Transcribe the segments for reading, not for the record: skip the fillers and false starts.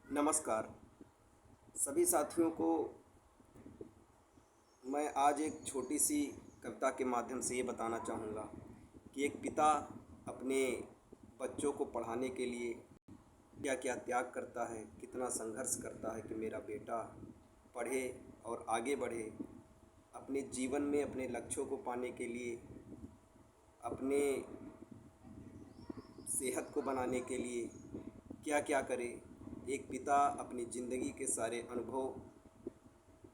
नमस्कार सभी साथियों को। मैं आज एक छोटी सी कविता के माध्यम से ये बताना चाहूँगा कि एक पिता अपने बच्चों को पढ़ाने के लिए क्या क्या त्याग करता है, कितना संघर्ष करता है कि मेरा बेटा पढ़े और आगे बढ़े, अपने जीवन में अपने लक्ष्यों को पाने के लिए, अपने सेहत को बनाने के लिए क्या क्या करे। एक पिता अपनी ज़िंदगी के सारे अनुभव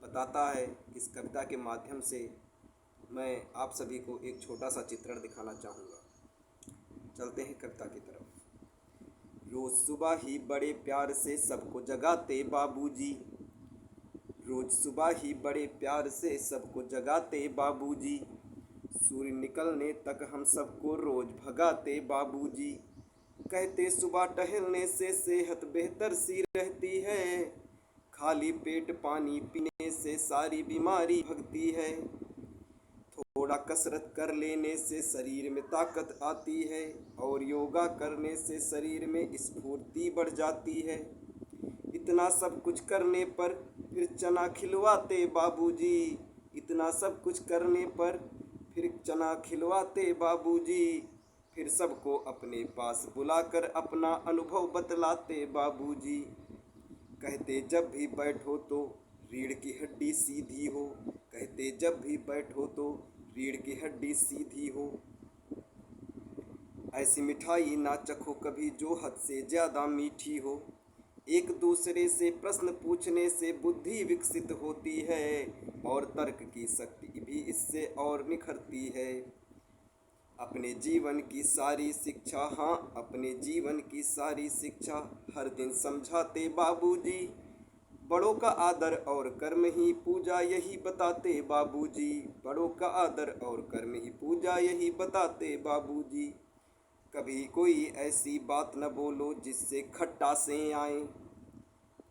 बताता है। इस कविता के माध्यम से मैं आप सभी को एक छोटा सा चित्रण दिखाना चाहूँगा। चलते हैं कविता की तरफ। रोज़ सुबह ही बड़े प्यार से सबको जगाते बाबूजी, रोज़ सुबह ही बड़े प्यार से सबको जगाते बाबूजी, सूर्य निकलने तक हम सबको रोज़ भगाते बाबूजी। कहते सुबह टहलने से सेहत बेहतर सी रहती है, खाली पेट पानी पीने से सारी बीमारी भगती है, थोड़ा कसरत कर लेने से शरीर में ताकत आती है और योगा करने से शरीर में स्फूर्ति बढ़ जाती है। इतना सब कुछ करने पर फिर चना खिलवाते बाबूजी, इतना सब कुछ करने पर फिर चना खिलवाते बाबूजी, फिर सबको अपने पास बुलाकर अपना अनुभव बतलाते बाबूजी। कहते जब भी बैठो तो रीढ़ की हड्डी सीधी हो, कहते जब भी बैठो तो रीढ़ की हड्डी सीधी हो, ऐसी मिठाई ना चखो कभी जो हद से ज़्यादा मीठी हो। एक दूसरे से प्रश्न पूछने से बुद्धि विकसित होती है और तर्क की शक्ति भी इससे और निखरती है। अपने जीवन की सारी शिक्षा, हाँ अपने जीवन की सारी शिक्षा हर दिन समझाते बाबूजी, बड़ों का आदर और कर्म ही पूजा यही बताते बाबूजी, बड़ों का आदर और कर्म ही पूजा यही बताते बाबूजी। कभी कोई ऐसी बात न बोलो जिससे खट्टासें आए,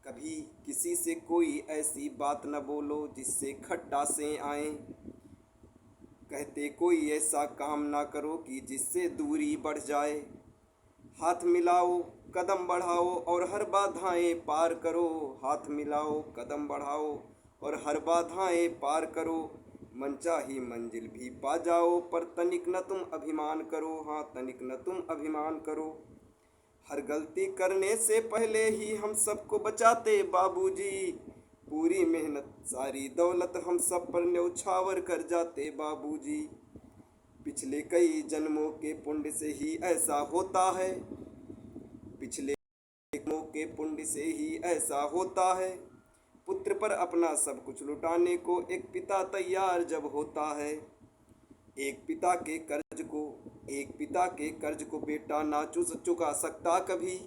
कभी किसी से कोई ऐसी बात न बोलो जिससे खट्टासें आए, कहते कोई ऐसा काम ना करो कि जिससे दूरी बढ़ जाए, हाथ मिलाओ कदम बढ़ाओ और हर बाधाएं पार करो, हाथ मिलाओ कदम बढ़ाओ और हर बाधाएं पार करो, मनचाही मंजिल भी पा जाओ पर तनिक न तुम अभिमान करो, हाँ तनिक न तुम अभिमान करो। हर गलती करने से पहले ही हम सबको बचाते बाबूजी, पूरी मेहनत सारी दौलत हम सब पर न्यौछावर कर जाते बाबूजी। पिछले कई जन्मों के पुण्य से ही ऐसा होता है, पिछले जन्मों के पुण्य से ही ऐसा होता है, पुत्र पर अपना सब कुछ लुटाने को एक पिता तैयार जब होता है। एक पिता के कर्ज को, एक पिता के कर्ज को बेटा ना चुका सकता कभी,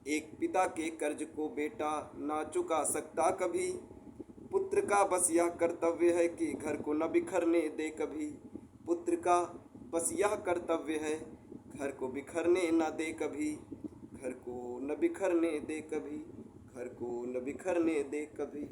एक पिता के कर्ज को बेटा ना चुका सकता कभी, पुत्र का बस यह कर्तव्य है कि घर को न बिखरने दे कभी, पुत्र का बस यह कर्तव्य है घर को बिखरने न दे कभी, घर को न बिखरने दे कभी, घर को न बिखरने दे कभी।